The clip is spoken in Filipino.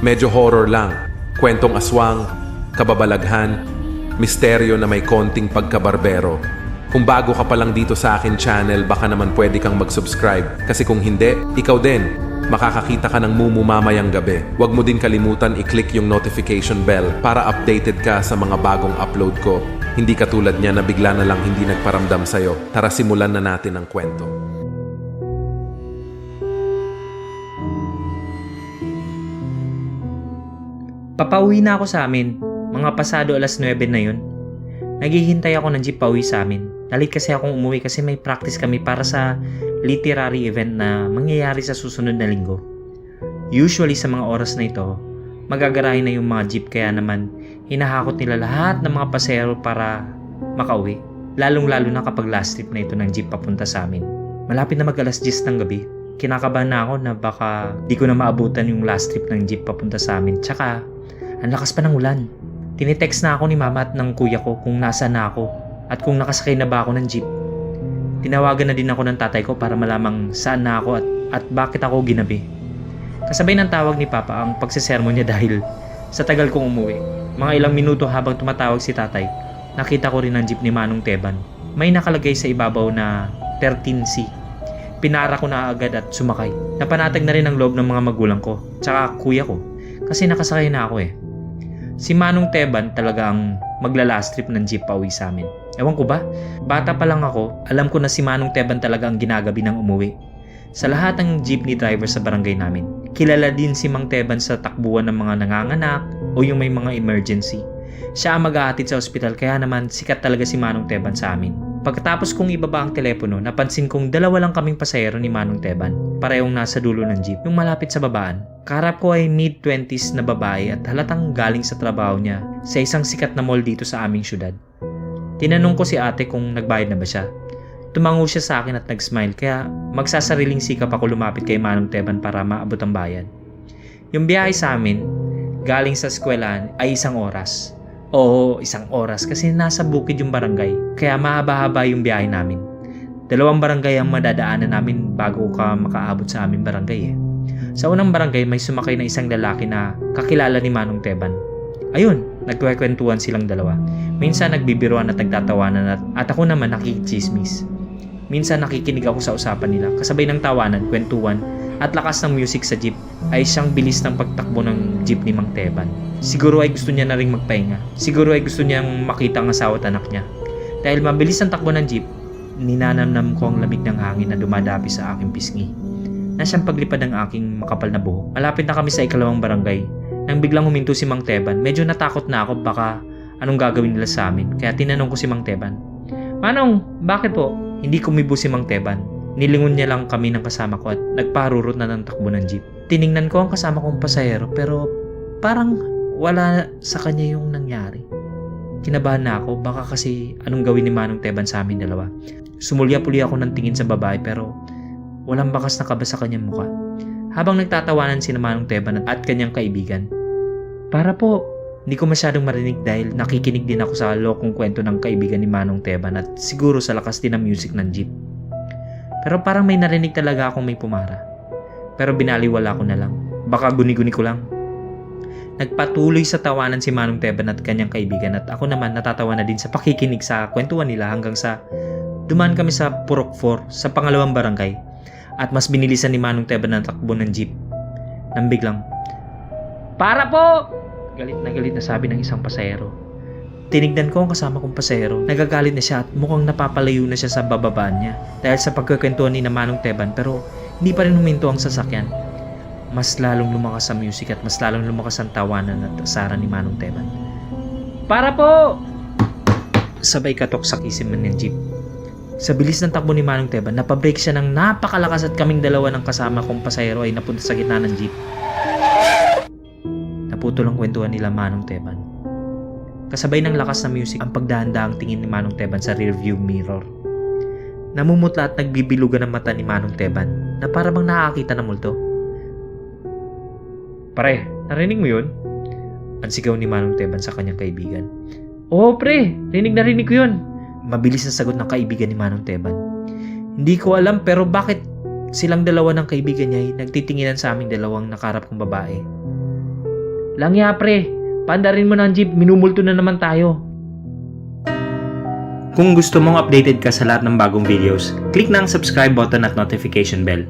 Medyo horror lang. Kwentong aswang, kababalaghan, misteryo na may konting pagkabarbero. Kung bago ka pa lang dito sa akin channel, baka naman pwede kang mag-subscribe. Kasi kung hindi, ikaw din, makakakita ka ng Mumu mamayang gabi. Huwag mo din kalimutan i-click yung notification bell para updated ka sa mga bagong upload ko. Hindi katulad niya na bigla na lang hindi nagparamdam sa'yo. Tara simulan na natin ang kwento. Papauwi na ako sa amin. Mga pasado 9:00 na yun. Naghihintay ako ng jeep pauwi sa amin. Nalit kasi akong umuwi kasi may practice kami para sa literary event na mangyayari sa susunod na linggo. Usually sa mga oras na ito, magagarahin na yung mga jeep kaya naman hinahakot nila lahat ng mga pasahero para makauwi. Lalong-lalo na kapag last trip na ito ng jeep papunta sa amin. Malapit na mag-10 ng gabi. Kinakabahan na ako na baka di ko na maabutan yung last trip ng jeep papunta sa amin. Tsaka, ang lakas pa ng ulan. Tinitext na ako ni mama at ng kuya ko kung nasaan na ako at kung nakasakay na ba ako ng jeep. Tinawagan na din ako ng tatay ko para malamang saan na ako at bakit ako ginabi. Kasabay ng tawag ni papa ang pagsesermon niya dahil sa tagal kong umuwi. Mga ilang minuto habang tumatawag si tatay, nakita ko rin ang jeep ni Manong Teban. May nakalagay sa ibabaw na 13C. Pinara ko na agad at sumakay. Napanatag na rin ang loob ng mga magulang ko, tsaka kuya ko, kasi nakasakay na ako eh. Si Manong Teban talaga ang magla-last trip ng jeep pauwi sa amin. Ewan ko ba, bata pa lang ako, alam ko na si Manong Teban talaga ang ginagabi ng umuwi. Sa lahat ng jeepney driver sa barangay namin, kilala din si Mang Teban sa takbuhan ng mga nanganganak o yung may mga emergency. Siya ang mag-ahatid sa ospital kaya naman sikat talaga si Manong Teban sa amin. Pagkatapos kong ibaba ang telepono, napansin kong dalawa lang kaming pasahero ni Manong Teban. Parehong nasa dulo ng jeep, yung malapit sa babaan. Kaharap ko ay mid-20s na babae at halatang galing sa trabaho niya sa isang sikat na mall dito sa aming syudad. Tinanong ko si ate kung nagbayad na ba siya. Tumango siya sa akin at nag-smile kaya magsasariling sikap ako lumapit kay Manong Teban para maabot ang bayad. Yung biyahe sa amin, galing sa eskwelahan ay 1 oras. Oo, 1 oras kasi nasa bukid yung barangay kaya mahaba-haba yung biyahe namin. 2 barangay ang madadaanan namin bago ka makaabot sa aming barangay eh. Sa unang barangay may sumakay na isang lalaki na kakilala ni Manong Teban. Ayun, nagkwekwentuhan silang dalawa. Minsan nagbibiruan at nagtatawanan at ako naman nakikichismis. Minsan nakikinig ako sa usapan nila kasabay ng tawanan, kwentuhan at lakas ng music sa jeep ay siyang bilis ng pagtakbo ng jeep ni Mang Teban. Siguro ay gusto niya na ring magpahinga. Siguro ay gusto niyang makita ang asawa at anak niya. Dahil mabilis ang takbo ng jeep, ninanamnam ko ang lamig ng hangin na dumadapi sa aking pisngi. Nasyang paglipad ng aking makapal na buhok. Malapit na kami sa 2nd barangay. Nang biglang huminto si Mang Teban, medyo natakot na ako baka anong gagawin nila sa amin. Kaya tinanong ko si Mang Teban, "Manong, bakit po?" Hindi kumibo si Mang Teban. Nilingon niya lang kami ng kasama ko at nagparurot na ng takbo ng jeep. Tiningnan ko ang kasama kong pasahero pero parang wala sa kanya yung nangyari. Kinabahan na ako baka kasi anong gawin ni Manong Teban sa amin dalawa. Sumulya-puli ako ng tingin sa babae pero walang bakas na kaba sa kanyang mukha. Habang nagtatawanan si Manong Teban at kanyang kaibigan. Para po, hindi ko masyadong marinig dahil nakikinig din ako sa lokong kwento ng kaibigan ni Manong Teban at siguro sa lakas din ng music ng jeep. Pero parang may narinig talaga akong may pumara. Pero binaliwala ko na lang. Baka guni-guni ko lang. Nagpatuloy sa tawanan si Manong Teban at kanyang kaibigan at ako naman natatawa na din sa pakikinig sa kwentuhan nila hanggang sa dumaan kami sa Purok 4 sa 2nd barangay at mas binilisan ni Manong Teban ang takbo ng jeep. Nang biglang, "Para po!" Galit na sabi ng isang pasahero. Tinignan ko ang kasama kong pasahero. Nagagalit na siya at mukhang napapalayo na siya sa bababaan niya dahil sa pagkukwentuhan ni Manong Teban pero hindi pa rin huminto ang sasakyan. Mas lalong lumakas ang music at mas lalong lumakas ang tawanan at asaran ni Manong Teban. "Para po!" Sabay katok sa kisiman ng jeep. Sa bilis ng takbo ni Manong Teban, napabrake siya ng napakalakas at kaming dalawa ng kasama kong pasahero ay napunta sa gitna ng jeep. Naputol ang kwentuhan nila Manong Teban. Kasabay ng lakas na music ang pagdahan-dahang tingin ni Manong Teban sa rearview mirror. Namumutla at nagbibilugan ang mata ni Manong Teban na para bang nakakita ng multo. "Pare, narinig mo yun?" Ang sigaw ni Manong Teban sa kanyang kaibigan. "Oo pre, rinig na rinig ko yun." Mabilis na sagot ng kaibigan ni Manong Teban. "Hindi ko alam pero bakit silang dalawa ng kaibigan niya ay nagtitinginan sa aming dalawang nakarap kong babae?" Langya pre, paandarin mo na ang jeep, minumulto na naman tayo. Kung gusto mong updated ka sa lahat ng bagong videos, click na ang subscribe button at notification bell